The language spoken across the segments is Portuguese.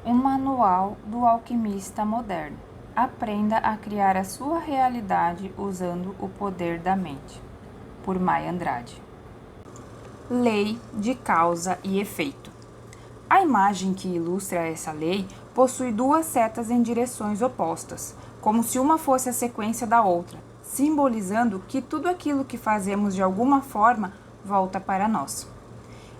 Um manual do alquimista moderno. Aprenda a criar a sua realidade usando o poder da mente. Por Maia Andrade. Lei de causa e efeito. A imagem que ilustra essa lei possui duas setas em direções opostas, como se uma fosse a sequência da outra, simbolizando que tudo aquilo que fazemos de alguma forma volta para nós.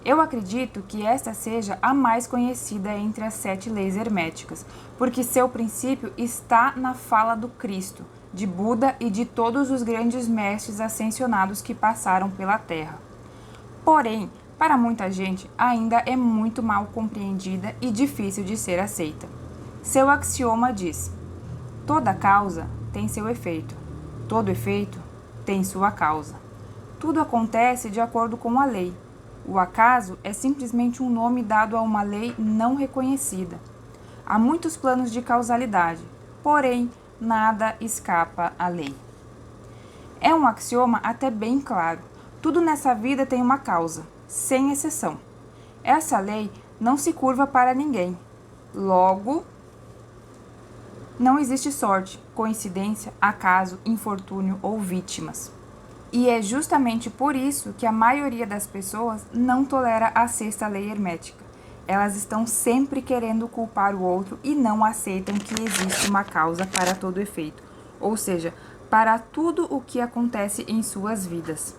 Eu acredito que esta seja a mais conhecida entre as 7 leis herméticas, porque seu princípio está na fala do Cristo, de Buda e de todos os grandes mestres ascensionados que passaram pela Terra. Porém, para muita gente, ainda é muito mal compreendida e difícil de ser aceita. Seu axioma diz: toda causa tem seu efeito, todo efeito tem sua causa. Tudo acontece de acordo com a lei. O acaso é simplesmente um nome dado a uma lei não reconhecida. Há muitos planos de causalidade, porém, nada escapa à lei. É um axioma até bem claro. Tudo nessa vida tem uma causa, sem exceção. Essa lei não se curva para ninguém. Logo, não existe sorte, coincidência, acaso, infortúnio ou vítimas. E é justamente por isso que a maioria das pessoas não tolera a 6ª lei hermética. Elas estão sempre querendo culpar o outro e não aceitam que existe uma causa para todo efeito, ou seja, para tudo o que acontece em suas vidas.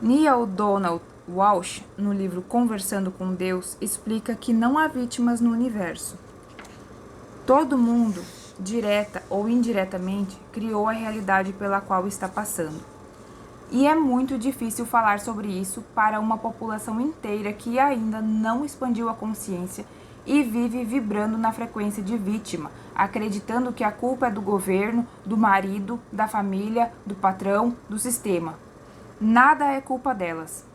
Neale Donald Walsch, no livro Conversando com Deus, explica que não há vítimas no universo. Todo mundo, direta ou indiretamente, criou a realidade pela qual está passando. E é muito difícil falar sobre isso para uma população inteira que ainda não expandiu a consciência e vive vibrando na frequência de vítima, acreditando que a culpa é do governo, do marido, da família, do patrão, do sistema. Nada é culpa delas.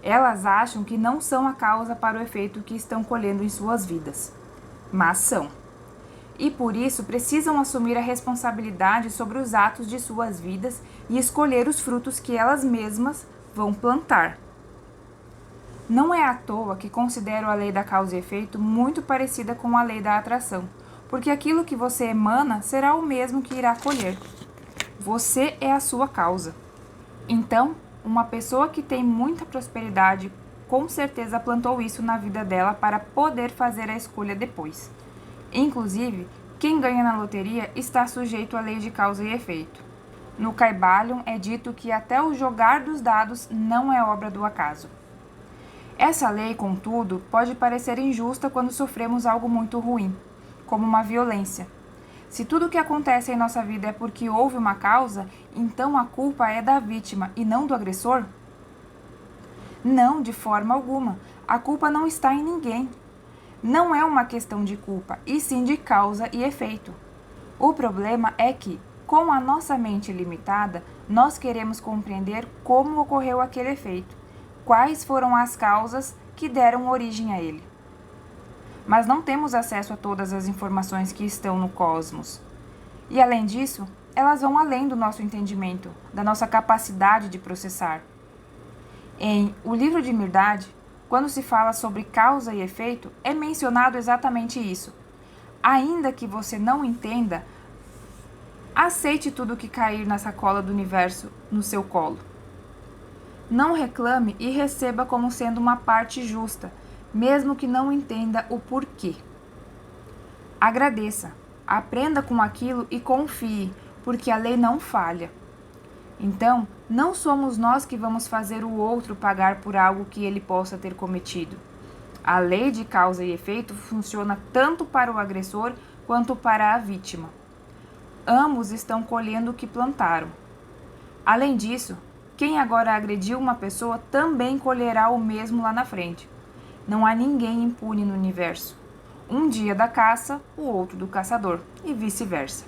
Elas acham que não são a causa para o efeito que estão colhendo em suas vidas, mas são. E por isso precisam assumir a responsabilidade sobre os atos de suas vidas e escolher os frutos que elas mesmas vão plantar. Não é à toa que considero a lei da causa e efeito muito parecida com a lei da atração, porque aquilo que você emana será o mesmo que irá colher. Você é a sua causa. Então, uma pessoa que tem muita prosperidade com certeza plantou isso na vida dela para poder fazer a escolha depois. Inclusive, quem ganha na loteria está sujeito à lei de causa e efeito. No Kybalion é dito que até o jogar dos dados não é obra do acaso. Essa lei, contudo, pode parecer injusta quando sofremos algo muito ruim, como uma violência. Se tudo o que acontece em nossa vida é porque houve uma causa, então a culpa é da vítima e não do agressor? Não, de forma alguma. A culpa não está em ninguém. Não é uma questão de culpa, e sim de causa e efeito. O problema é que, com a nossa mente limitada, nós queremos compreender como ocorreu aquele efeito, quais foram as causas que deram origem a ele. Mas não temos acesso a todas as informações que estão no cosmos. E, além disso, elas vão além do nosso entendimento, da nossa capacidade de processar. Em O Livro de Mirdad, quando se fala sobre causa e efeito, é mencionado exatamente isso. Ainda que você não entenda, aceite tudo que cair na sacola do universo no seu colo. Não reclame e receba como sendo uma parte justa, mesmo que não entenda o porquê. Agradeça, aprenda com aquilo e confie, porque a lei não falha. Então, não somos nós que vamos fazer o outro pagar por algo que ele possa ter cometido. A lei de causa e efeito funciona tanto para o agressor quanto para a vítima. Ambos estão colhendo o que plantaram. Além disso, quem agora agrediu uma pessoa também colherá o mesmo lá na frente. Não há ninguém impune no universo. Um dia da caça, o outro do caçador, e vice-versa.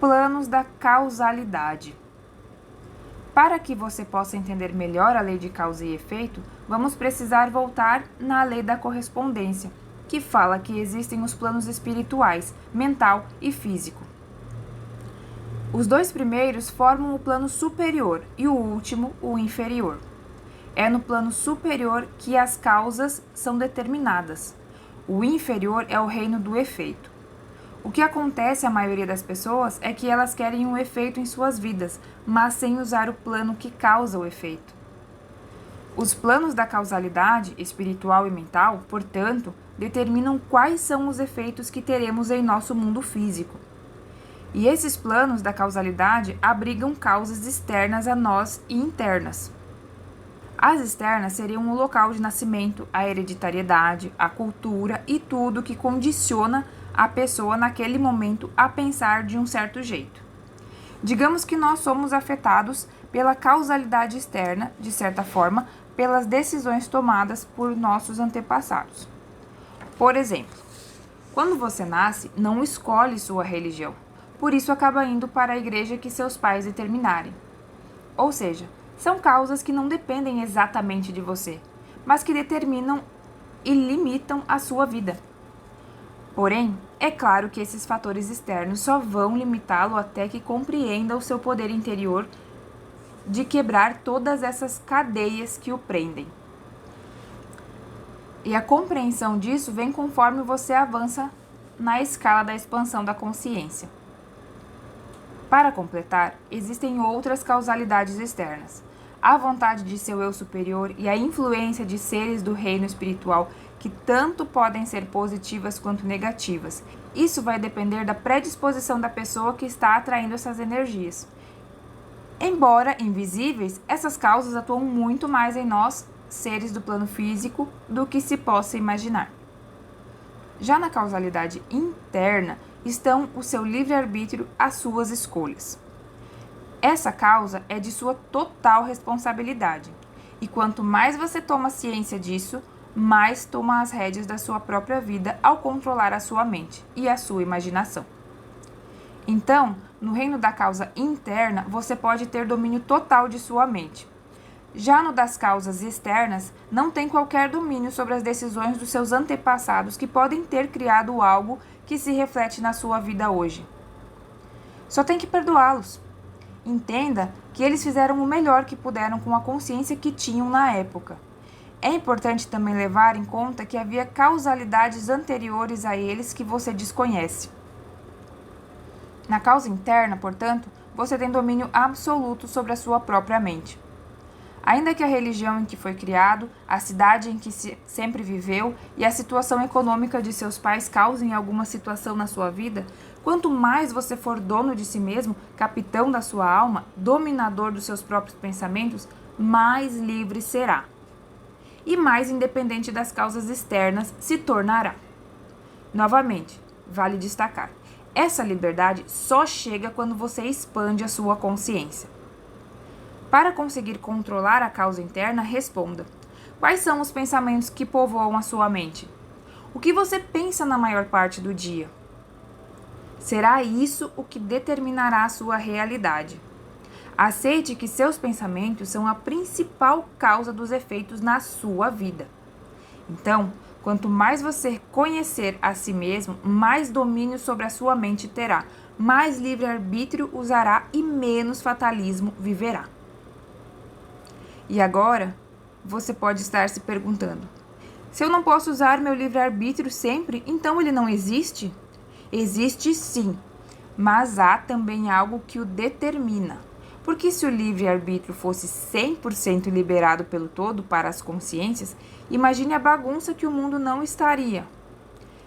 Planos da causalidade. Para que você possa entender melhor a lei de causa e efeito, vamos precisar voltar na lei da correspondência, que fala que existem os planos espirituais, mental e físico. Os 2 primeiros formam o plano superior e o último, o inferior. É no plano superior que as causas são determinadas. O inferior é o reino do efeito. O que acontece à maioria das pessoas é que elas querem um efeito em suas vidas, mas sem usar o plano que causa o efeito. Os planos da causalidade espiritual e mental, portanto, determinam quais são os efeitos que teremos em nosso mundo físico. E esses planos da causalidade abrigam causas externas a nós e internas. As externas seriam o local de nascimento, a hereditariedade, a cultura e tudo que condiciona a pessoa naquele momento a pensar de um certo jeito. Digamos que nós somos afetados pela causalidade externa, de certa forma, pelas decisões tomadas por nossos antepassados. Por exemplo, quando você nasce, não escolhe sua religião, por isso acaba indo para a igreja que seus pais determinarem. Ou seja, são causas que não dependem exatamente de você, mas que determinam e limitam a sua vida. Porém, é claro que esses fatores externos só vão limitá-lo até que compreenda o seu poder interior de quebrar todas essas cadeias que o prendem. E a compreensão disso vem conforme você avança na escala da expansão da consciência. Para completar, existem outras causalidades externas. A vontade de seu eu superior e a influência de seres do reino espiritual que tanto podem ser positivas quanto negativas. Isso vai depender da predisposição da pessoa que está atraindo essas energias. Embora invisíveis, essas causas atuam muito mais em nós, seres do plano físico, do que se possa imaginar. Já na causalidade interna estão o seu livre-arbítrio, as suas escolhas. Essa causa é de sua total responsabilidade, e quanto mais você toma ciência disso, mais toma as rédeas da sua própria vida ao controlar a sua mente e a sua imaginação. Então, no reino da causa interna, você pode ter domínio total de sua mente. Já no das causas externas, não tem qualquer domínio sobre as decisões dos seus antepassados que podem ter criado algo que se reflete na sua vida hoje. Só tem que perdoá-los. Entenda que eles fizeram o melhor que puderam com a consciência que tinham na época. É importante também levar em conta que havia causalidades anteriores a eles que você desconhece. Na causa interna, portanto, você tem domínio absoluto sobre a sua própria mente. Ainda que a religião em que foi criado, a cidade em que sempre viveu e a situação econômica de seus pais causem alguma situação na sua vida, quanto mais você for dono de si mesmo, capitão da sua alma, dominador dos seus próprios pensamentos, mais livre será. E mais independente das causas externas se tornará. Novamente, vale destacar, essa liberdade só chega quando você expande a sua consciência. Para conseguir controlar a causa interna, responda: quais são os pensamentos que povoam a sua mente? O que você pensa na maior parte do dia? Será isso o que determinará a sua realidade. Aceite que seus pensamentos são a principal causa dos efeitos na sua vida. Então, quanto mais você conhecer a si mesmo, mais domínio sobre a sua mente terá, mais livre-arbítrio usará e menos fatalismo viverá. E agora, você pode estar se perguntando: se eu não posso usar meu livre-arbítrio sempre, então ele não existe? Existe sim, mas há também algo que o determina. Porque se o livre-arbítrio fosse 100% liberado pelo todo para as consciências, imagine a bagunça que o mundo não estaria.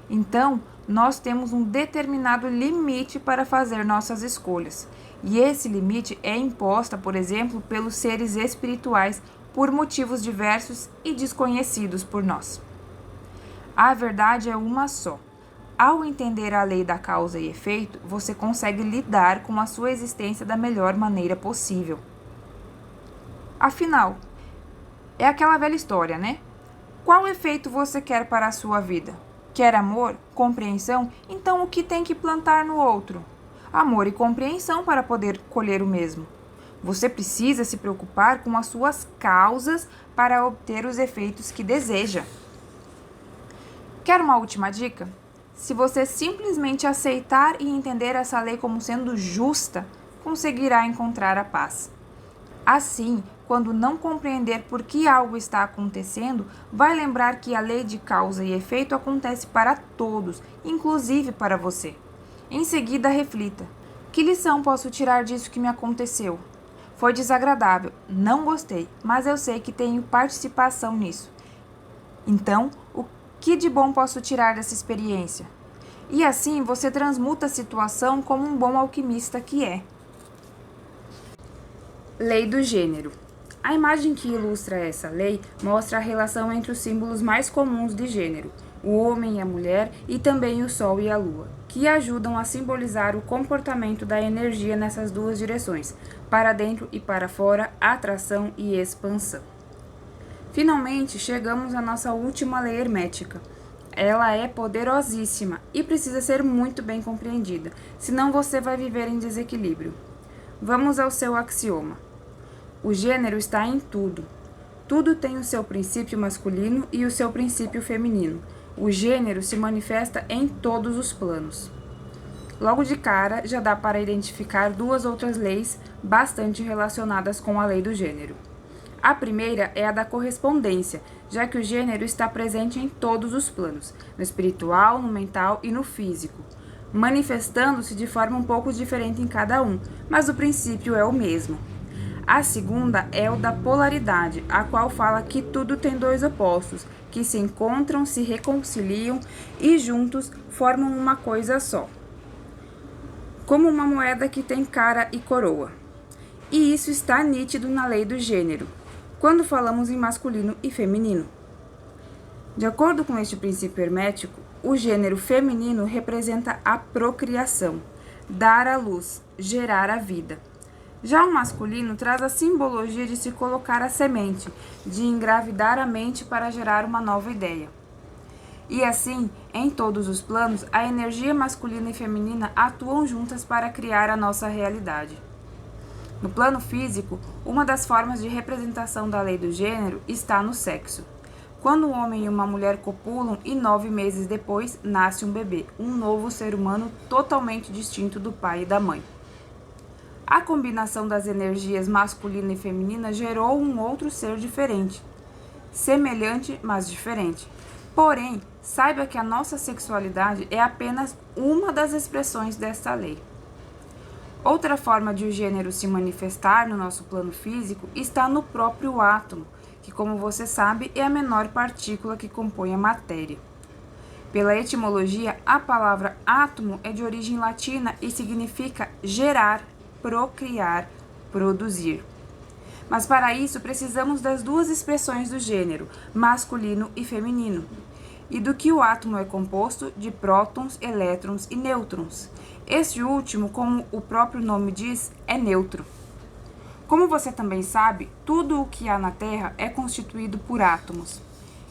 Então, nós temos um determinado limite para fazer nossas escolhas. E esse limite é imposto, por exemplo, pelos seres espirituais por motivos diversos e desconhecidos por nós. A verdade é uma só. Ao entender a lei da causa e efeito, você consegue lidar com a sua existência da melhor maneira possível. Afinal, é aquela velha história, né? Qual efeito você quer para a sua vida? Quer amor? Compreensão? Então o que tem que plantar no outro? Amor e compreensão para poder colher o mesmo. Você precisa se preocupar com as suas causas para obter os efeitos que deseja. Quer uma última dica? Se você simplesmente aceitar e entender essa lei como sendo justa, conseguirá encontrar a paz. Assim, quando não compreender por que algo está acontecendo, vai lembrar que a lei de causa e efeito acontece para todos, inclusive para você. Em seguida, reflita: que lição posso tirar disso que me aconteceu? Foi desagradável, não gostei, mas eu sei que tenho participação nisso. Então, o que de bom posso tirar dessa experiência? E assim você transmuta a situação como um bom alquimista que é. Lei do gênero. A imagem que ilustra essa lei mostra a relação entre os símbolos mais comuns de gênero, o homem e a mulher e também o sol e a lua, que ajudam a simbolizar o comportamento da energia nessas duas direções, para dentro e para fora, atração e expansão. Finalmente, chegamos à nossa última lei hermética. Ela é poderosíssima e precisa ser muito bem compreendida, senão você vai viver em desequilíbrio. Vamos ao seu axioma. O gênero está em tudo. Tudo tem o seu princípio masculino e o seu princípio feminino. O gênero se manifesta em todos os planos. Logo de cara, já dá para identificar duas outras leis bastante relacionadas com a lei do gênero. A primeira é a da correspondência, já que o gênero está presente em todos os planos, no espiritual, no mental e no físico, manifestando-se de forma um pouco diferente em cada um, mas o princípio é o mesmo. A segunda é o da polaridade, a qual fala que tudo tem dois opostos, que se encontram, se reconciliam e juntos formam uma coisa só. Como uma moeda que tem cara e coroa. E isso está nítido na lei do gênero, quando falamos em masculino e feminino. De acordo com este princípio hermético, o gênero feminino representa a procriação, dar à luz, gerar a vida. Já o masculino traz a simbologia de se colocar a semente, de engravidar a mente para gerar uma nova ideia. E assim, em todos os planos, a energia masculina e feminina atuam juntas para criar a nossa realidade. No plano físico, uma das formas de representação da lei do gênero está no sexo. Quando um homem e uma mulher copulam e 9 meses depois nasce um bebê, um novo ser humano totalmente distinto do pai e da mãe. A combinação das energias masculina e feminina gerou um outro ser diferente, semelhante, mas diferente. Porém, saiba que a nossa sexualidade é apenas uma das expressões desta lei. Outra forma de o gênero se manifestar no nosso plano físico está no próprio átomo, que, como você sabe, é a menor partícula que compõe a matéria. Pela etimologia, a palavra átomo é de origem latina e significa gerar, procriar, produzir. Mas para isso precisamos das duas expressões do gênero, masculino e feminino, e do que o átomo é composto de prótons, elétrons e nêutrons. Este último, como o próprio nome diz, é neutro. Como você também sabe, tudo o que há na Terra é constituído por átomos.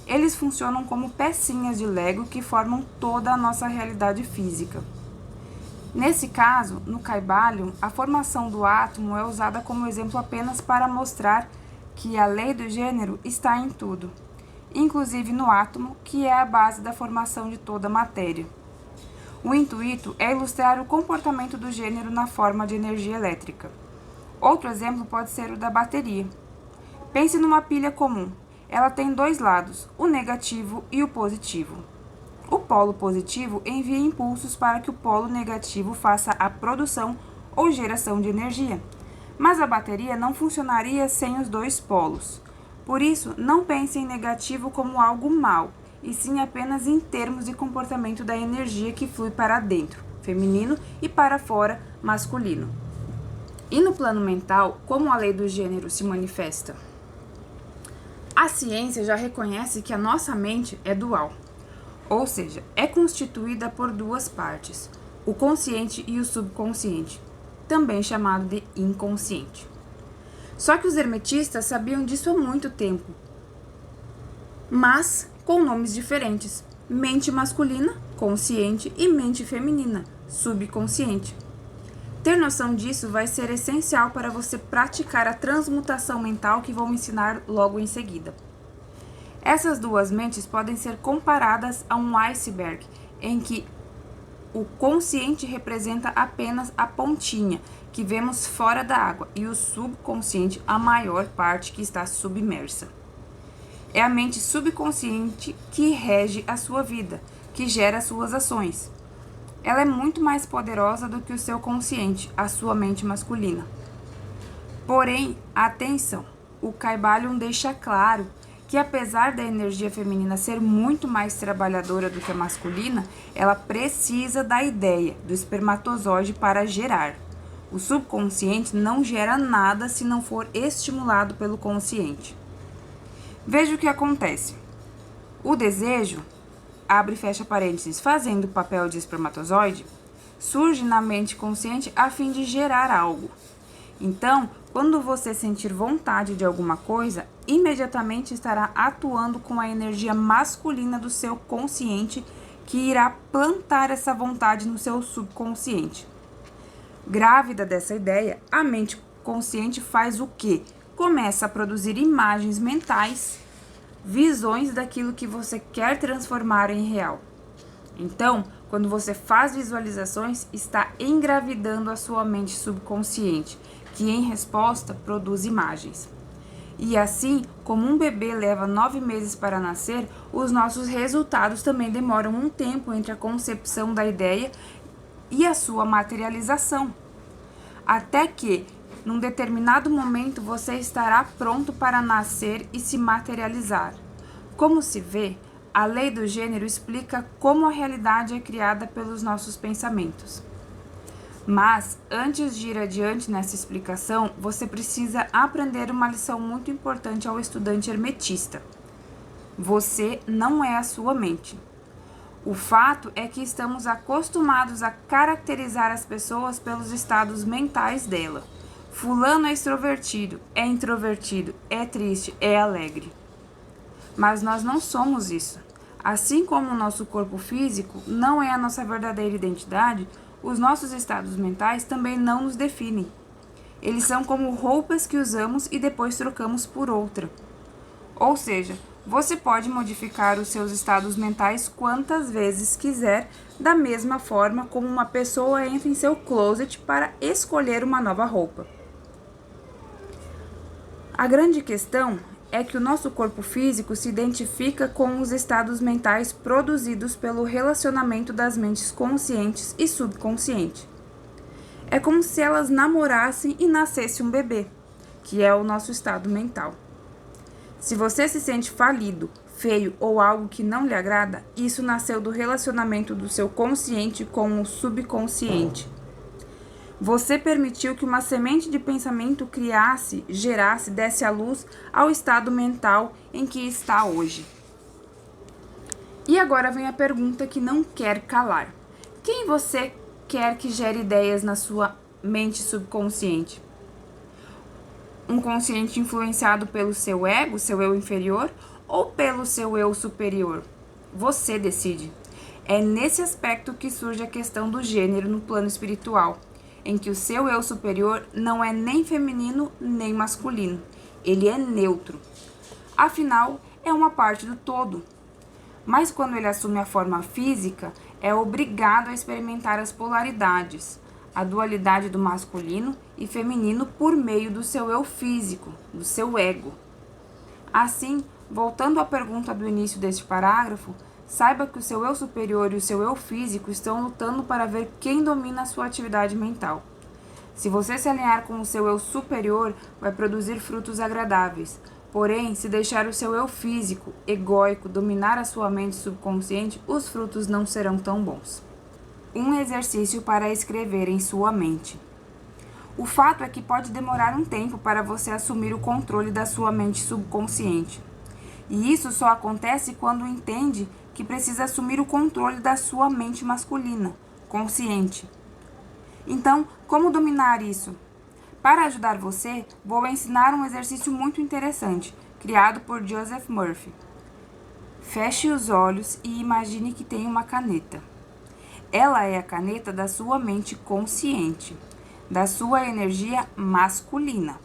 Eles funcionam como pecinhas de Lego que formam toda a nossa realidade física. Nesse caso, no Kybalion, a formação do átomo é usada como exemplo apenas para mostrar que a lei do gênero está em tudo, inclusive no átomo, que é a base da formação de toda a matéria. O intuito é ilustrar o comportamento do gênero na forma de energia elétrica. Outro exemplo pode ser o da bateria. Pense numa pilha comum. Ela tem dois lados, o negativo e o positivo. O polo positivo envia impulsos para que o polo negativo faça a produção ou geração de energia. Mas a bateria não funcionaria sem os dois polos. Por isso, não pense em negativo como algo mau, e sim apenas em termos de comportamento da energia que flui para dentro, feminino, e para fora, masculino. E no plano mental, como a lei do gênero se manifesta? A ciência já reconhece que a nossa mente é dual. Ou seja, é constituída por duas partes, o consciente e o subconsciente, também chamado de inconsciente. Só que os hermetistas sabiam disso há muito tempo, mas com nomes diferentes: mente masculina, consciente, e mente feminina, subconsciente. Ter noção disso vai ser essencial para você praticar a transmutação mental que vou ensinar logo em seguida. Essas duas mentes podem ser comparadas a um iceberg, em que o consciente representa apenas a pontinha que vemos fora da água e o subconsciente a maior parte que está submersa. É a mente subconsciente que rege a sua vida, que gera suas ações. Ela é muito mais poderosa do que o seu consciente, a sua mente masculina. Porém, atenção, o Kybalion deixa claro que apesar da energia feminina ser muito mais trabalhadora do que a masculina, ela precisa da ideia do espermatozoide para gerar. O subconsciente não gera nada se não for estimulado pelo consciente. Veja o que acontece. O desejo, abre e fecha parênteses, fazendo o papel de espermatozoide, surge na mente consciente a fim de gerar algo. Então, quando você sentir vontade de alguma coisa, imediatamente estará atuando com a energia masculina do seu consciente, que irá plantar essa vontade no seu subconsciente. Grávida dessa ideia, a mente consciente faz o quê? Começa a produzir imagens mentais, visões daquilo que você quer transformar em real. Então, quando você faz visualizações, está engravidando a sua mente subconsciente, que em resposta produz imagens. E assim, como um bebê leva 9 meses para nascer, os nossos resultados também demoram um tempo entre a concepção da ideia e a sua materialização. Até que, num determinado momento, você estará pronto para nascer e se materializar. Como se vê, a lei do gênero explica como a realidade é criada pelos nossos pensamentos. Mas, antes de ir adiante nessa explicação, você precisa aprender uma lição muito importante ao estudante hermetista. Você não é a sua mente. O fato é que estamos acostumados a caracterizar as pessoas pelos estados mentais dela. Fulano é extrovertido, é introvertido, é triste, é alegre. Mas nós não somos isso. Assim como o nosso corpo físico não é a nossa verdadeira identidade, os nossos estados mentais também não nos definem. Eles são como roupas que usamos e depois trocamos por outra. Ou seja, você pode modificar os seus estados mentais quantas vezes quiser, da mesma forma como uma pessoa entra em seu closet para escolher uma nova roupa. A grande questão é que o nosso corpo físico se identifica com os estados mentais produzidos pelo relacionamento das mentes conscientes e subconsciente. É como se elas namorassem e nascesse um bebê, que é o nosso estado mental. Se você se sente falido, feio ou algo que não lhe agrada, isso nasceu do relacionamento do seu consciente com o subconsciente. Você permitiu que uma semente de pensamento criasse, gerasse, desse à luz ao estado mental em que está hoje. E agora vem a pergunta que não quer calar. Quem você quer que gere ideias na sua mente subconsciente? Um consciente influenciado pelo seu ego, seu eu inferior, ou pelo seu eu superior? Você decide. É nesse aspecto que surge a questão do gênero no plano espiritual, em que o seu eu superior não é nem feminino nem masculino. Ele é neutro. Afinal, é uma parte do todo. Mas quando ele assume a forma física, é obrigado a experimentar as polaridades, a dualidade do masculino e feminino por meio do seu eu físico, do seu ego. Assim, voltando à pergunta do início deste parágrafo, saiba que o seu eu superior e o seu eu físico estão lutando para ver quem domina a sua atividade mental. Se você se alinhar com o seu eu superior, vai produzir frutos agradáveis. Porém, se deixar o seu eu físico, egóico, dominar a sua mente subconsciente, os frutos não serão tão bons. Um exercício para escrever em sua mente. O fato é que pode demorar um tempo para você assumir o controle da sua mente subconsciente. E isso só acontece quando entende que precisa assumir o controle da sua mente masculina, consciente. Então, como dominar isso? Para ajudar você, vou ensinar um exercício muito interessante, criado por Joseph Murphy. Feche os olhos e imagine que tem uma caneta. Ela é a caneta da sua mente consciente, da sua energia masculina.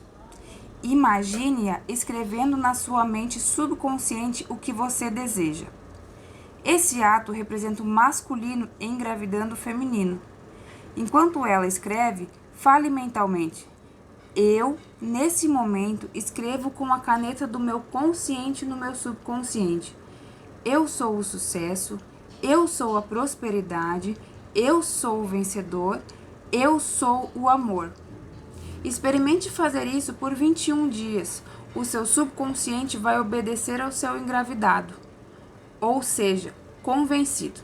Imagine-a escrevendo na sua mente subconsciente o que você deseja. Esse ato representa o masculino engravidando o feminino. Enquanto ela escreve, fale mentalmente: eu, nesse momento, escrevo com a caneta do meu consciente no meu subconsciente. Eu sou o sucesso, eu sou a prosperidade, eu sou o vencedor, eu sou o amor. Experimente fazer isso por 21 dias. O seu subconsciente vai obedecer ao seu engravidado, ou seja, convencido.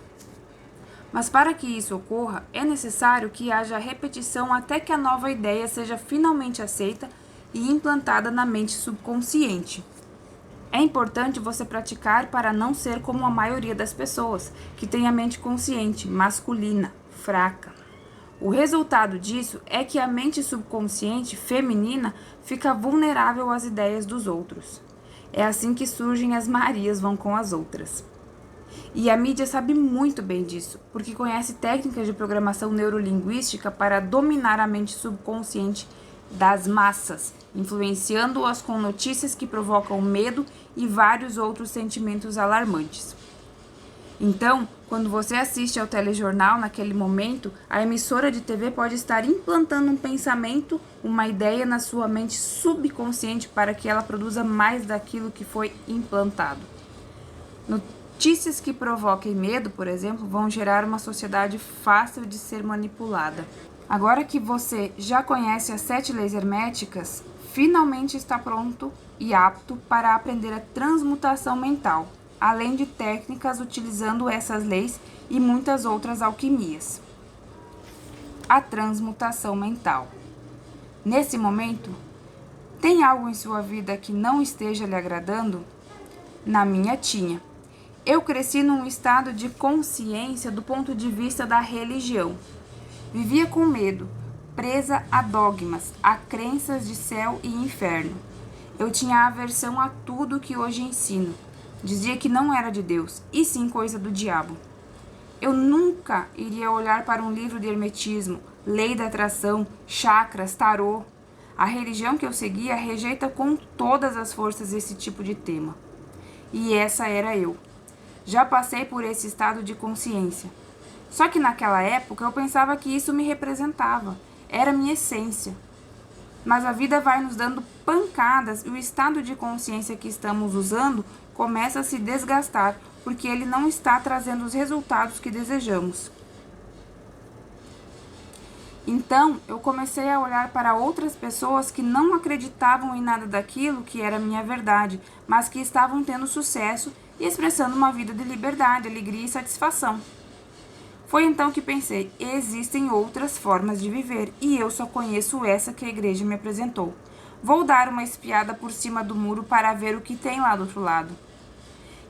Mas para que isso ocorra, é necessário que haja repetição até que a nova ideia seja finalmente aceita e implantada na mente subconsciente. É importante você praticar para não ser como a maioria das pessoas, que tem a mente consciente, masculina, fraca. O resultado disso é que a mente subconsciente feminina fica vulnerável às ideias dos outros. É assim que surgem as Marias vão com as outras. E a mídia sabe muito bem disso, porque conhece técnicas de programação neurolinguística para dominar a mente subconsciente das massas, influenciando-as com notícias que provocam medo e vários outros sentimentos alarmantes. Então, quando você assiste ao telejornal naquele momento, a emissora de TV pode estar implantando um pensamento, uma ideia na sua mente subconsciente para que ela produza mais daquilo que foi implantado. Notícias que provoquem medo, por exemplo, vão gerar uma sociedade fácil de ser manipulada. Agora que você já conhece as 7 leis herméticas, finalmente está pronto e apto para aprender a transmutação mental, além de técnicas utilizando essas leis e muitas outras alquimias. A transmutação mental. Nesse momento, tem algo em sua vida que não esteja lhe agradando? Na minha tinha. Eu cresci num estado de consciência do ponto de vista da religião. Vivia com medo, presa a dogmas, a crenças de céu e inferno. Eu tinha aversão a tudo que hoje ensino. Dizia que não era de Deus, e sim coisa do diabo. Eu nunca iria olhar para um livro de hermetismo, lei da atração, chakras, tarô. A religião que eu seguia rejeita com todas as forças esse tipo de tema. E essa era eu. Já passei por esse estado de consciência. Só que naquela época eu pensava que isso me representava, era minha essência. Mas a vida vai nos dando pancadas e o estado de consciência que estamos usando começa a se desgastar, porque ele não está trazendo os resultados que desejamos. Então, eu comecei a olhar para outras pessoas que não acreditavam em nada daquilo que era minha verdade, mas que estavam tendo sucesso e expressando uma vida de liberdade, alegria e satisfação. Foi então que pensei, existem outras formas de viver e eu só conheço essa que a igreja me apresentou. Vou dar uma espiada por cima do muro para ver o que tem lá do outro lado.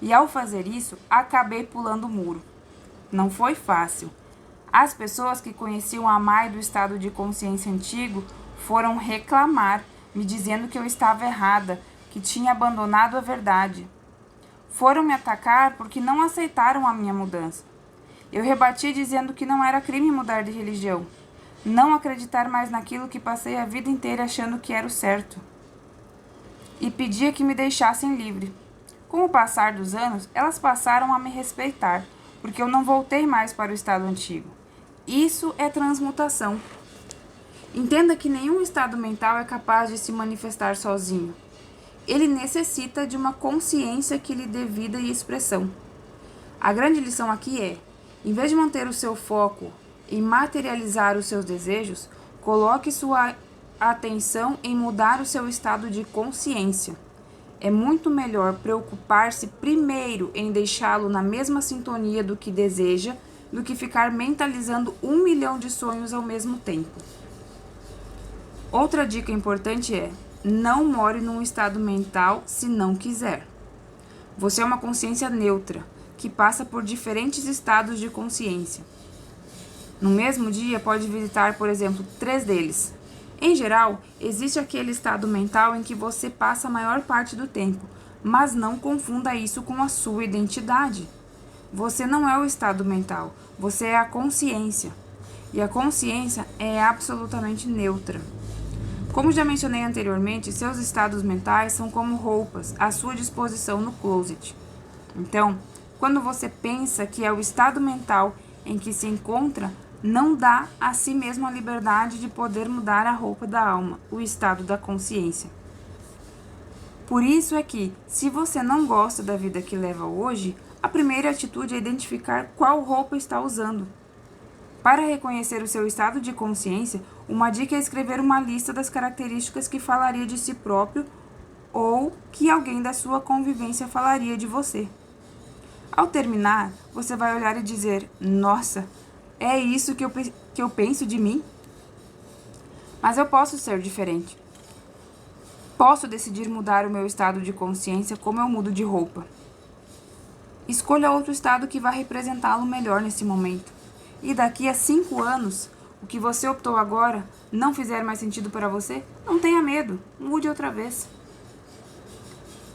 E ao fazer isso, acabei pulando o muro. Não foi fácil. As pessoas que conheciam a Mai do estado de consciência antigo foram reclamar, me dizendo que eu estava errada, que tinha abandonado a verdade. Foram me atacar porque não aceitaram a minha mudança. Eu rebati dizendo que não era crime mudar de religião, não acreditar mais naquilo que passei a vida inteira achando que era o certo. E pedia que me deixassem livre. Com o passar dos anos, elas passaram a me respeitar, porque eu não voltei mais para o estado antigo. Isso é transmutação. Entenda que nenhum estado mental é capaz de se manifestar sozinho. Ele necessita de uma consciência que lhe dê vida e expressão. A grande lição aqui é, em vez de manter o seu foco em materializar os seus desejos, coloque sua atenção em mudar o seu estado de consciência. É muito melhor preocupar-se primeiro em deixá-lo na mesma sintonia do que deseja, do que ficar mentalizando 1 milhão de sonhos ao mesmo tempo. Outra dica importante é, não more num estado mental se não quiser. Você é uma consciência neutra, que passa por diferentes estados de consciência. No mesmo dia, pode visitar, por exemplo, 3 deles. Em geral, existe aquele estado mental em que você passa a maior parte do tempo, mas não confunda isso com a sua identidade. Você não é o estado mental, você é a consciência. E a consciência é absolutamente neutra. Como já mencionei anteriormente, seus estados mentais são como roupas à sua disposição no closet. Então, quando você pensa que é o estado mental em que se encontra, não dá a si mesmo a liberdade de poder mudar a roupa da alma, o estado da consciência. Por isso é que, se você não gosta da vida que leva hoje, a primeira atitude é identificar qual roupa está usando. Para reconhecer o seu estado de consciência, uma dica é escrever uma lista das características que falaria de si próprio ou que alguém da sua convivência falaria de você. Ao terminar, você vai olhar e dizer: nossa, é isso que eu penso de mim? Mas eu posso ser diferente. Posso decidir mudar o meu estado de consciência como eu mudo de roupa. Escolha outro estado que vai representá-lo melhor nesse momento. E daqui a 5 anos, o que você optou agora não fizer mais sentido para você, não tenha medo, mude outra vez.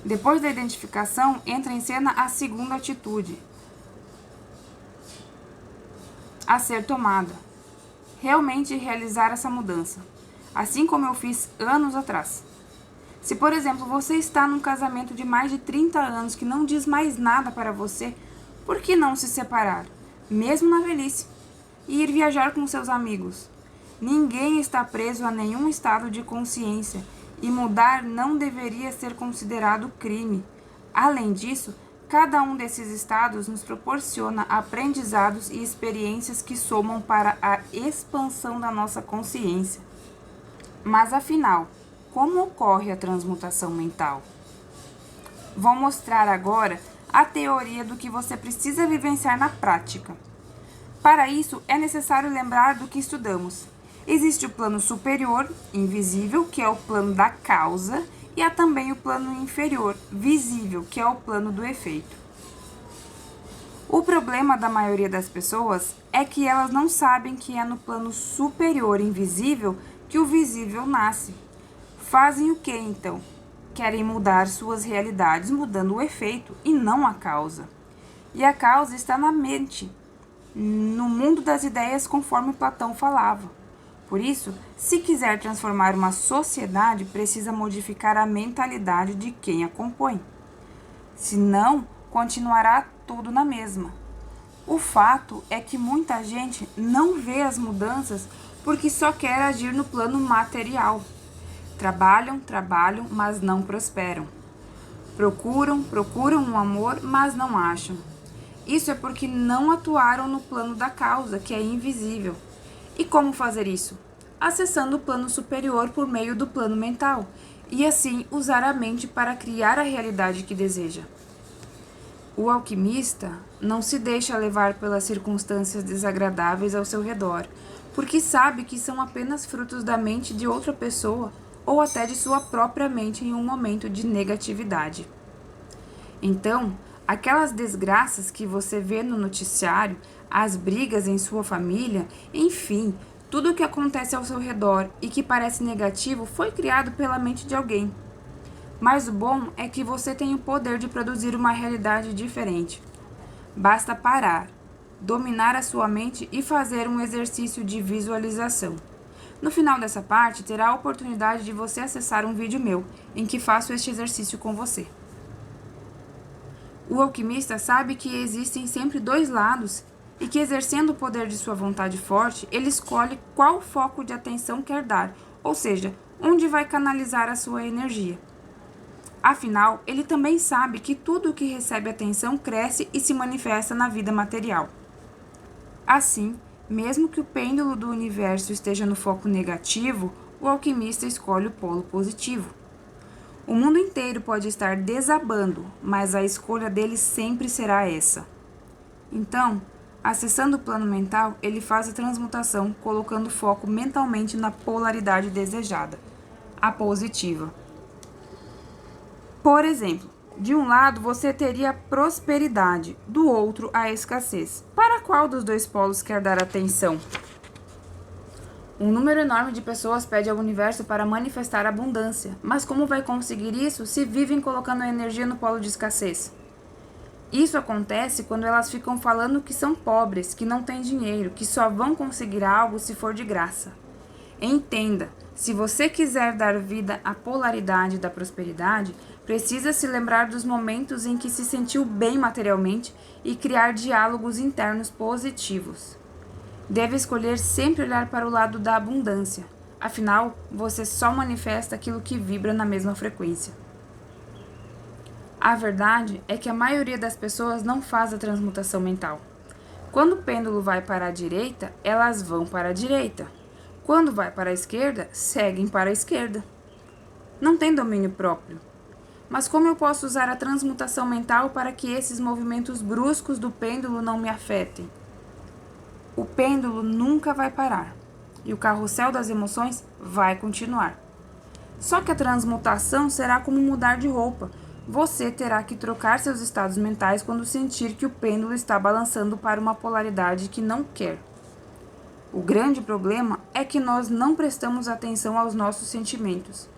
Depois da identificação, entra em cena a segunda atitude a ser tomada. Realmente realizar essa mudança, assim como eu fiz anos atrás. Se, por exemplo, você está num casamento de mais de 30 anos que não diz mais nada para você, por que não se separar, mesmo na velhice, e ir viajar com seus amigos? Ninguém está preso a nenhum estado de consciência, e mudar não deveria ser considerado crime. Além disso, cada um desses estados nos proporciona aprendizados e experiências que somam para a expansão da nossa consciência. Mas afinal, como ocorre a transmutação mental? Vou mostrar agora a teoria do que você precisa vivenciar na prática. Para isso, é necessário lembrar do que estudamos. Existe o plano superior, invisível, que é o plano da causa, e há também o plano inferior, visível, que é o plano do efeito. O problema da maioria das pessoas é que elas não sabem que é no plano superior, invisível, que o visível nasce. Fazem o que, então? Querem mudar suas realidades, mudando o efeito e não a causa. E a causa está na mente, no mundo das ideias, conforme Platão falava. Por isso, se quiser transformar uma sociedade, precisa modificar a mentalidade de quem a compõe. Senão, continuará tudo na mesma. O fato é que muita gente não vê as mudanças porque só quer agir no plano material. Trabalham, mas não prosperam. Procuram um amor, mas não acham. Isso é porque não atuaram no plano da causa, que é invisível. E como fazer isso? Acessando o plano superior por meio do plano mental, e assim usar a mente para criar a realidade que deseja. O alquimista não se deixa levar pelas circunstâncias desagradáveis ao seu redor, porque sabe que são apenas frutos da mente de outra pessoa ou até de sua própria mente em um momento de negatividade. Então, aquelas desgraças que você vê no noticiário, as brigas em sua família, enfim, tudo o que acontece ao seu redor e que parece negativo foi criado pela mente de alguém. Mas o bom é que você tem o poder de produzir uma realidade diferente. Basta parar, dominar a sua mente e fazer um exercício de visualização. No final dessa parte, terá a oportunidade de você acessar um vídeo meu, em que faço este exercício com você. O alquimista sabe que existem sempre dois lados e que, exercendo o poder de sua vontade forte, ele escolhe qual foco de atenção quer dar, ou seja, onde vai canalizar a sua energia. Afinal, ele também sabe que tudo o que recebe atenção cresce e se manifesta na vida material. Assim, mesmo que o pêndulo do universo esteja no foco negativo, o alquimista escolhe o polo positivo. O mundo inteiro pode estar desabando, mas a escolha dele sempre será essa. Então, acessando o plano mental, ele faz a transmutação, colocando foco mentalmente na polaridade desejada, a positiva. Por exemplo, de um lado você teria prosperidade, do outro a escassez. Para qual dos dois polos quer dar atenção? Um número enorme de pessoas pede ao universo para manifestar abundância, mas como vai conseguir isso se vivem colocando a energia no polo de escassez? Isso acontece quando elas ficam falando que são pobres, que não têm dinheiro, que só vão conseguir algo se for de graça. Entenda, se você quiser dar vida à polaridade da prosperidade, Precisa se lembrar dos momentos em que se sentiu bem materialmente e criar diálogos internos positivos. Deve escolher sempre olhar para o lado da abundância. Afinal, você só manifesta aquilo que vibra na mesma frequência. A verdade é que a maioria das pessoas não faz a transmutação mental. Quando o pêndulo vai para a direita, elas vão para a direita. Quando vai para a esquerda, seguem para a esquerda. Não tem domínio próprio. Mas como eu posso usar a transmutação mental para que esses movimentos bruscos do pêndulo não me afetem? O pêndulo nunca vai parar e o carrossel das emoções vai continuar. Só que a transmutação será como mudar de roupa. Você terá que trocar seus estados mentais quando sentir que o pêndulo está balançando para uma polaridade que não quer. O grande problema é que nós não prestamos atenção aos nossos sentimentos,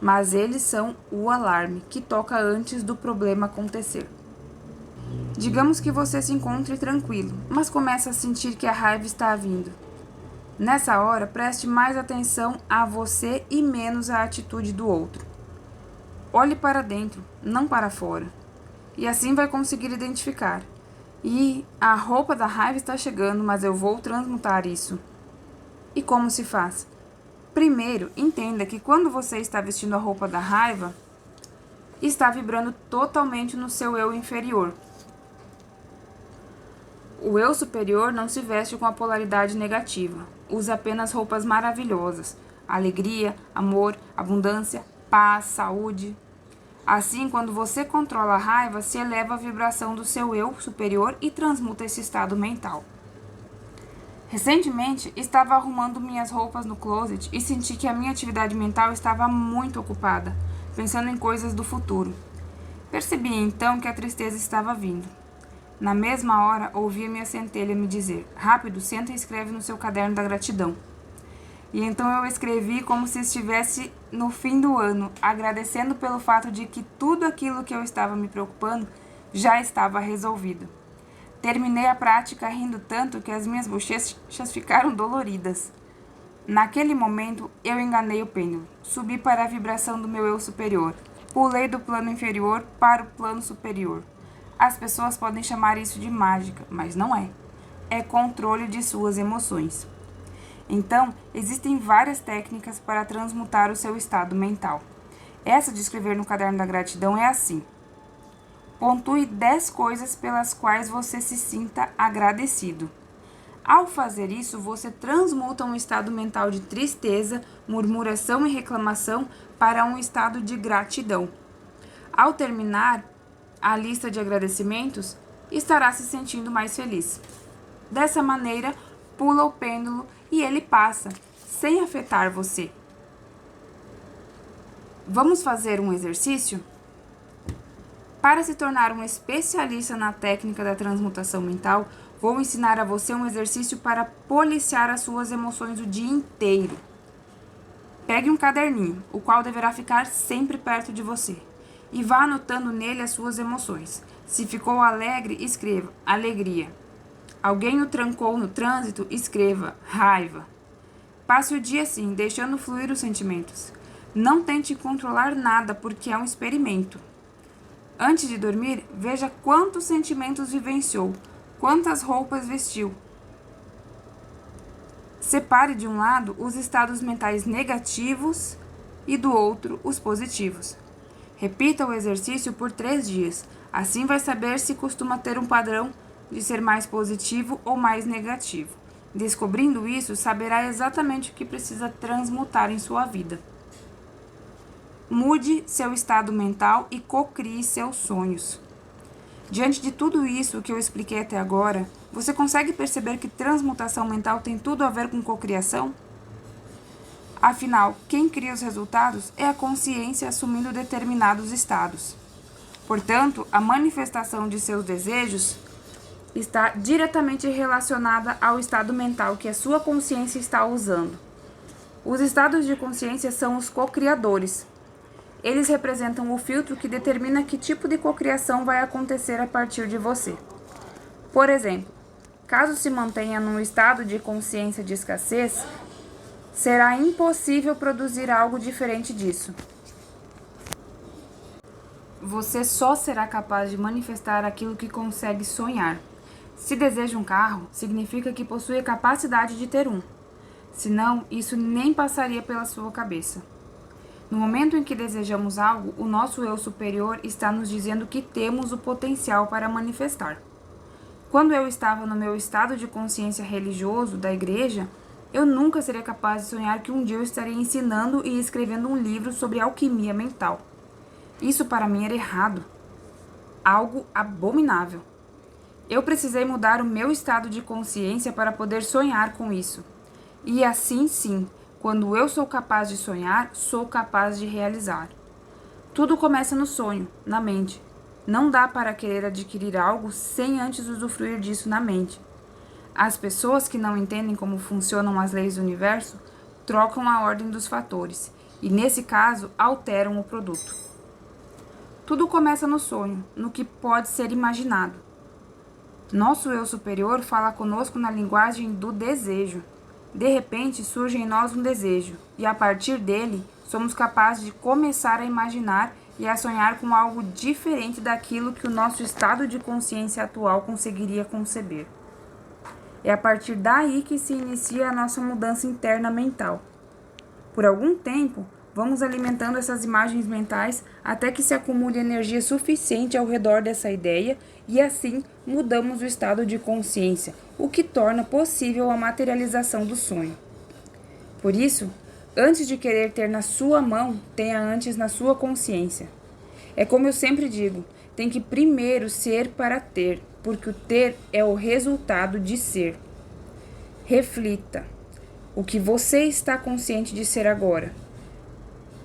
mas eles são o alarme que toca antes do problema acontecer. Digamos que você se encontre tranquilo, mas começa a sentir que a raiva está vindo. Nessa hora, preste mais atenção a você e menos à atitude do outro. Olhe para dentro, não para fora. E assim vai conseguir identificar. E a roupa da raiva está chegando, mas eu vou transmutar isso. E como se faz? Primeiro, entenda que quando você está vestindo a roupa da raiva, está vibrando totalmente no seu eu inferior. O eu superior não se veste com a polaridade negativa. Usa apenas roupas maravilhosas. Alegria, amor, abundância, paz, saúde. Assim, quando você controla a raiva, se eleva a vibração do seu eu superior e transmuta esse estado mental. Recentemente, estava arrumando minhas roupas no closet e senti que a minha atividade mental estava muito ocupada, pensando em coisas do futuro. Percebi então que a tristeza estava vindo. Na mesma hora, ouvi a minha centelha me dizer: "Rápido, senta e escreve no seu caderno da gratidão." E então eu escrevi como se estivesse no fim do ano, agradecendo pelo fato de que tudo aquilo que eu estava me preocupando já estava resolvido. Terminei a prática rindo tanto que as minhas bochechas ficaram doloridas. Naquele momento, eu enganei o pêndulo. Subi para a vibração do meu eu superior. Pulei do plano inferior para o plano superior. As pessoas podem chamar isso de mágica, mas não é. É controle de suas emoções. Então, existem várias técnicas para transmutar o seu estado mental. Essa de escrever no caderno da gratidão é assim. Pontue 10 coisas pelas quais você se sinta agradecido. Ao fazer isso, você transmuta um estado mental de tristeza, murmuração e reclamação para um estado de gratidão. Ao terminar a lista de agradecimentos, estará se sentindo mais feliz. Dessa maneira, pula o pêndulo e ele passa, sem afetar você. Vamos fazer um exercício? Para se tornar um especialista na técnica da transmutação mental, vou ensinar a você um exercício para policiar as suas emoções o dia inteiro. Pegue um caderninho, o qual deverá ficar sempre perto de você, e vá anotando nele as suas emoções. Se ficou alegre, escreva alegria. Alguém o trancou no trânsito, escreva raiva. Passe o dia assim, deixando fluir os sentimentos. Não tente controlar nada, porque é um experimento. Antes de dormir, veja quantos sentimentos vivenciou, quantas roupas vestiu. Separe de um lado os estados mentais negativos e do outro os positivos. Repita o exercício por 3 dias. Assim vai saber se costuma ter um padrão de ser mais positivo ou mais negativo. Descobrindo isso, saberá exatamente o que precisa transmutar em sua vida. Mude seu estado mental e cocrie seus sonhos. Diante de tudo isso que eu expliquei até agora, você consegue perceber que transmutação mental tem tudo a ver com cocriação? Afinal, quem cria os resultados é a consciência assumindo determinados estados. Portanto, a manifestação de seus desejos está diretamente relacionada ao estado mental que a sua consciência está usando. Os estados de consciência são os co-criadores. Eles representam o filtro que determina que tipo de cocriação vai acontecer a partir de você. Por exemplo, caso se mantenha num estado de consciência de escassez, será impossível produzir algo diferente disso. Você só será capaz de manifestar aquilo que consegue sonhar. Se deseja um carro, significa que possui a capacidade de ter um. Senão, isso nem passaria pela sua cabeça. No momento em que desejamos algo, o nosso eu superior está nos dizendo que temos o potencial para manifestar. Quando eu estava no meu estado de consciência religioso da igreja, eu nunca seria capaz de sonhar que um dia eu estaria ensinando e escrevendo um livro sobre alquimia mental. Isso para mim era errado, algo abominável. Eu precisei mudar o meu estado de consciência para poder sonhar com isso. E assim sim, quando eu sou capaz de sonhar, sou capaz de realizar. Tudo começa no sonho, na mente. Não dá para querer adquirir algo sem antes usufruir disso na mente. As pessoas que não entendem como funcionam as leis do universo trocam a ordem dos fatores e, nesse caso, alteram o produto. Tudo começa no sonho, no que pode ser imaginado. Nosso eu superior fala conosco na linguagem do desejo. De repente surge em nós um desejo, e a partir dele somos capazes de começar a imaginar e a sonhar com algo diferente daquilo que o nosso estado de consciência atual conseguiria conceber. É a partir daí que se inicia a nossa mudança interna mental. Por algum tempo, vamos alimentando essas imagens mentais até que se acumule energia suficiente ao redor dessa ideia e assim mudamos o estado de consciência, o que torna possível a materialização do sonho. Por isso, antes de querer ter na sua mão, tenha antes na sua consciência. É como eu sempre digo, tem que primeiro ser para ter, porque o ter é o resultado de ser. Reflita. O que você está consciente de ser agora?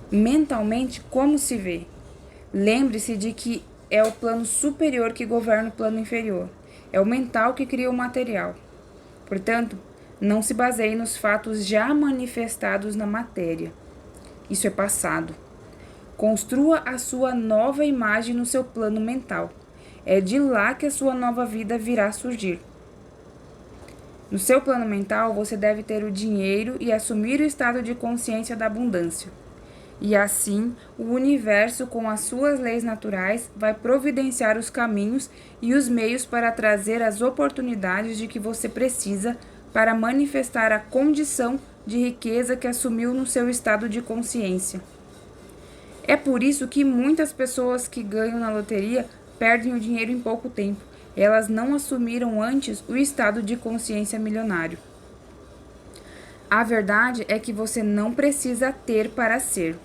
Mentalmente, como se vê? Lembre-se de que é o plano superior que governa o plano inferior. É o mental que cria o material. Portanto, não se baseie nos fatos já manifestados na matéria. Isso é passado. Construa a sua nova imagem no seu plano mental. É de lá que a sua nova vida virá surgir. No seu plano mental, você deve ter o dinheiro e assumir o estado de consciência da abundância. E assim, o universo, com as suas leis naturais, vai providenciar os caminhos e os meios para trazer as oportunidades de que você precisa para manifestar a condição de riqueza que assumiu no seu estado de consciência. É por isso que muitas pessoas que ganham na loteria perdem o dinheiro em pouco tempo. Elas não assumiram antes o estado de consciência milionário. A verdade é que você não precisa ter para ser.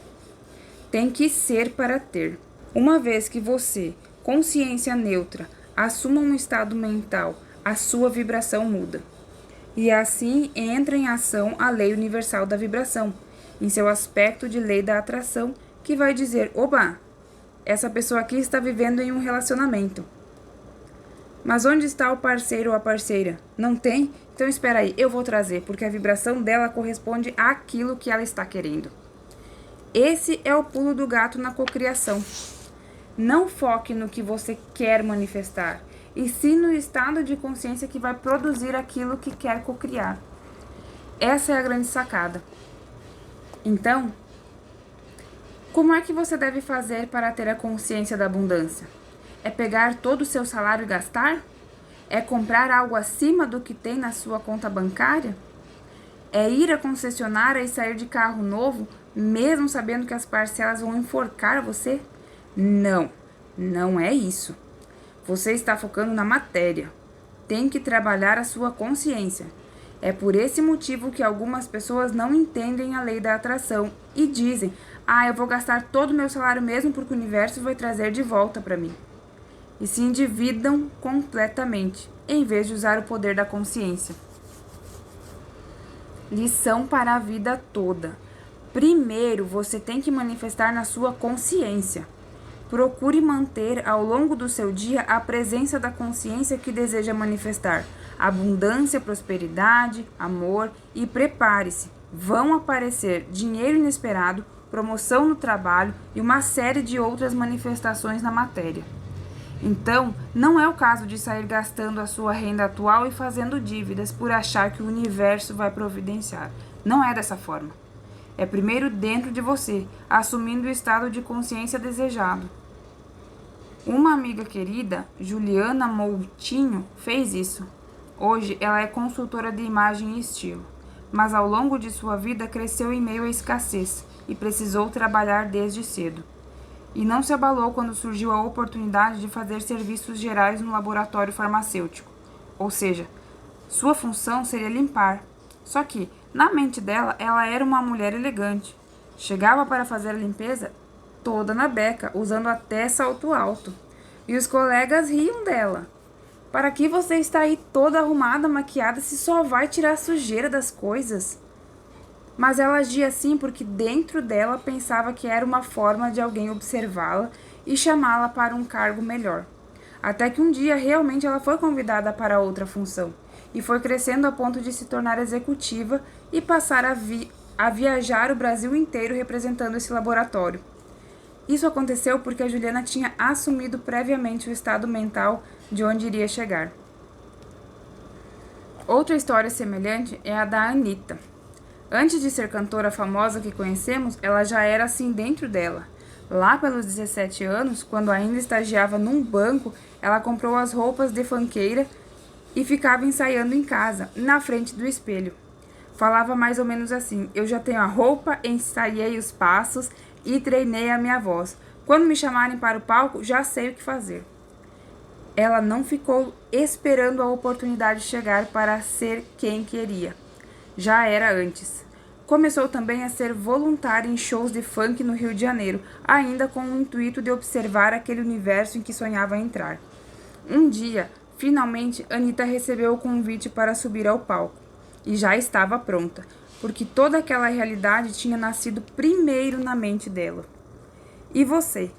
Tem que ser para ter. Uma vez que você, consciência neutra, assuma um estado mental, a sua vibração muda. E assim entra em ação a lei universal da vibração, em seu aspecto de lei da atração, que vai dizer: oba, essa pessoa aqui está vivendo em um relacionamento. Mas onde está o parceiro ou a parceira? Não tem? Então espera aí, eu vou trazer, porque a vibração dela corresponde àquilo que ela está querendo. Esse é o pulo do gato na cocriação. Não foque no que você quer manifestar, e sim no estado de consciência que vai produzir aquilo que quer cocriar. Essa é a grande sacada. Então, como é que você deve fazer para ter a consciência da abundância? É pegar todo o seu salário e gastar? É comprar algo acima do que tem na sua conta bancária? É ir à concessionária e sair de carro novo, mesmo sabendo que as parcelas vão enforcar você? Não, não é isso. Você está focando na matéria. Tem que trabalhar a sua consciência. É por esse motivo que algumas pessoas não entendem a lei da atração e dizem: eu vou gastar todo o meu salário mesmo porque o universo vai trazer de volta para mim. E se endividam completamente, em vez de usar o poder da consciência. Lição para a vida toda. Primeiro, você tem que manifestar na sua consciência. Procure manter ao longo do seu dia a presença da consciência que deseja manifestar. Abundância, prosperidade, amor e prepare-se. Vão aparecer dinheiro inesperado, promoção no trabalho e uma série de outras manifestações na matéria. Então, não é o caso de sair gastando a sua renda atual e fazendo dívidas por achar que o universo vai providenciar. Não é dessa forma. É primeiro dentro de você, assumindo o estado de consciência desejado. Uma amiga querida, Juliana Moutinho, fez isso. Hoje ela é consultora de imagem e estilo, mas ao longo de sua vida cresceu em meio à escassez e precisou trabalhar desde cedo. E não se abalou quando surgiu a oportunidade de fazer serviços gerais no laboratório farmacêutico. Ou seja, sua função seria limpar. Só que, na mente dela, ela era uma mulher elegante. Chegava para fazer a limpeza toda na beca, usando até salto alto. E os colegas riam dela. Para que você está aí toda arrumada, maquiada, se só vai tirar a sujeira das coisas? Mas ela agia assim porque dentro dela pensava que era uma forma de alguém observá-la e chamá-la para um cargo melhor. Até que um dia realmente ela foi convidada para outra função e foi crescendo a ponto de se tornar executiva e passar a viajar o Brasil inteiro representando esse laboratório. Isso aconteceu porque a Juliana tinha assumido previamente o estado mental de onde iria chegar. Outra história semelhante é a da Anitta. Antes de ser cantora famosa que conhecemos, ela já era assim dentro dela. Lá pelos 17 anos, quando ainda estagiava num banco, ela comprou as roupas de funkeira e ficava ensaiando em casa, na frente do espelho. Falava mais ou menos assim: eu já tenho a roupa, ensaiei os passos e treinei a minha voz. Quando me chamarem para o palco, já sei o que fazer. Ela não ficou esperando a oportunidade chegar para ser quem queria. Já era antes. Começou também a ser voluntária em shows de funk no Rio de Janeiro, ainda com o intuito de observar aquele universo em que sonhava entrar. Um dia, finalmente, Anitta recebeu o convite para subir ao palco. E já estava pronta, porque toda aquela realidade tinha nascido primeiro na mente dela. E você?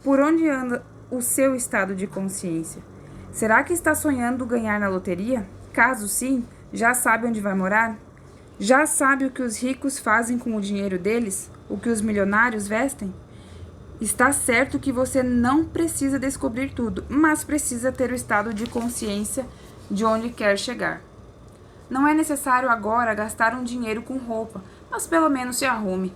Por onde anda o seu estado de consciência? Será que está sonhando ganhar na loteria? Caso sim, já sabe onde vai morar? Já sabe o que os ricos fazem com o dinheiro deles? O que os milionários vestem? Está certo que você não precisa descobrir tudo, mas precisa ter o estado de consciência de onde quer chegar. Não é necessário agora gastar um dinheiro com roupa, mas pelo menos se arrume.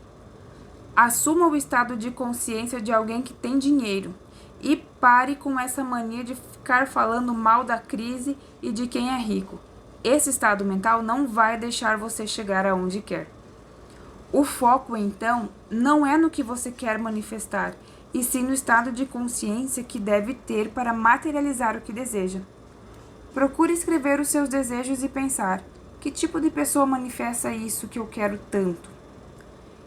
Assuma o estado de consciência de alguém que tem dinheiro e pare com essa mania de ficar falando mal da crise e de quem é rico. Esse estado mental não vai deixar você chegar aonde quer. O foco, então, não é no que você quer manifestar, e sim no estado de consciência que deve ter para materializar o que deseja. Procure escrever os seus desejos e pensar: que tipo de pessoa manifesta isso que eu quero tanto?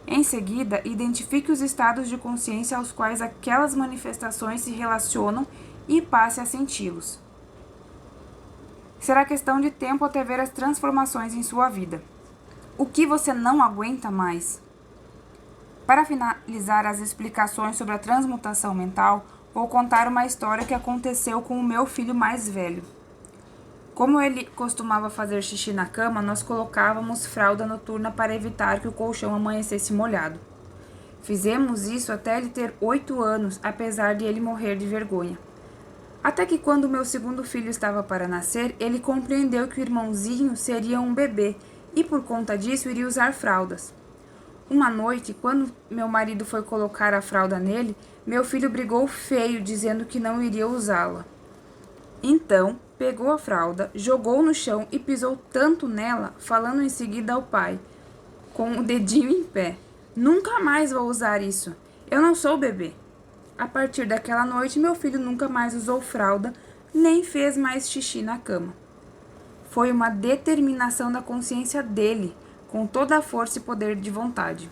Em seguida, identifique os estados de consciência aos quais aquelas manifestações se relacionam e passe a senti-los. Será questão de tempo até ver as transformações em sua vida. O que você não aguenta mais? Para finalizar as explicações sobre a transmutação mental, vou contar uma história que aconteceu com o meu filho mais velho. Como ele costumava fazer xixi na cama, nós colocávamos fralda noturna para evitar que o colchão amanhecesse molhado. Fizemos isso até ele ter 8 anos, apesar de ele morrer de vergonha. Até que quando meu segundo filho estava para nascer, ele compreendeu que o irmãozinho seria um bebê e por conta disso iria usar fraldas. Uma noite, quando meu marido foi colocar a fralda nele, meu filho brigou feio, dizendo que não iria usá-la. Então, pegou a fralda, jogou no chão e pisou tanto nela, falando em seguida ao pai, com o dedinho em pé: nunca mais vou usar isso, eu não sou bebê. A partir daquela noite, meu filho nunca mais usou fralda, nem fez mais xixi na cama. Foi uma determinação da consciência dele, com toda a força e poder de vontade.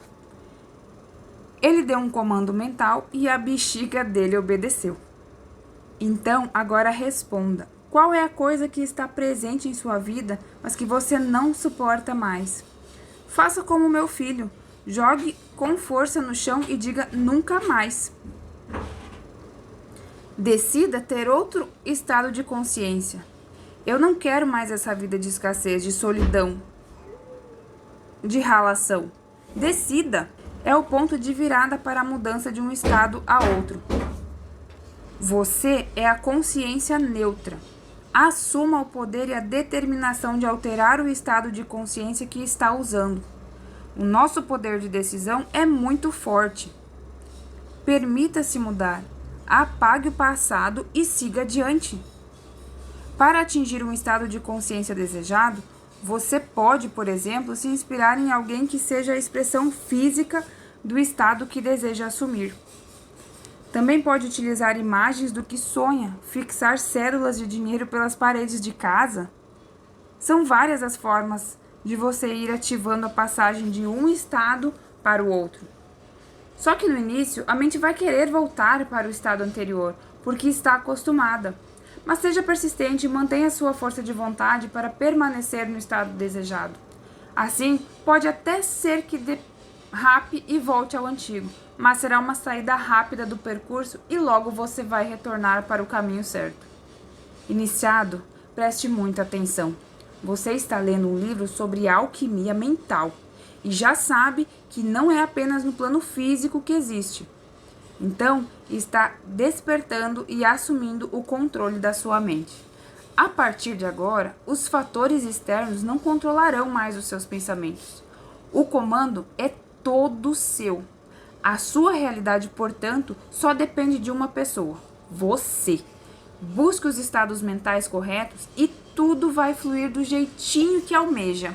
Ele deu um comando mental e a bexiga dele obedeceu. Então, agora responda: qual é a coisa que está presente em sua vida, mas que você não suporta mais? Faça como meu filho, jogue com força no chão e diga nunca mais. Decida ter outro estado de consciência. Eu não quero mais essa vida de escassez, de solidão, de ralação. Decida. É o ponto de virada para a mudança de um estado a outro. Você é a consciência neutra. Assuma o poder e a determinação de alterar o estado de consciência que está usando. O nosso poder de decisão é muito forte. Permita-se mudar. Apague o passado e siga adiante. Para atingir um estado de consciência desejado, você pode, por exemplo, se inspirar em alguém que seja a expressão física do estado que deseja assumir. Também pode utilizar imagens do que sonha, fixar cédulas de dinheiro pelas paredes de casa. São várias as formas de você ir ativando a passagem de um estado para o outro. Só que no início, a mente vai querer voltar para o estado anterior, porque está acostumada. Mas seja persistente e mantenha sua força de vontade para permanecer no estado desejado. Assim, pode até ser que derrape e volte ao antigo, mas será uma saída rápida do percurso e logo você vai retornar para o caminho certo. Iniciado, preste muita atenção. Você está lendo um livro sobre alquimia mental e já sabe que não é apenas no plano físico que existe. Então, está despertando e assumindo o controle da sua mente. A partir de agora, os fatores externos não controlarão mais os seus pensamentos. O comando é todo seu. A sua realidade, portanto, só depende de uma pessoa: você. Busque os estados mentais corretos e tudo vai fluir do jeitinho que almeja.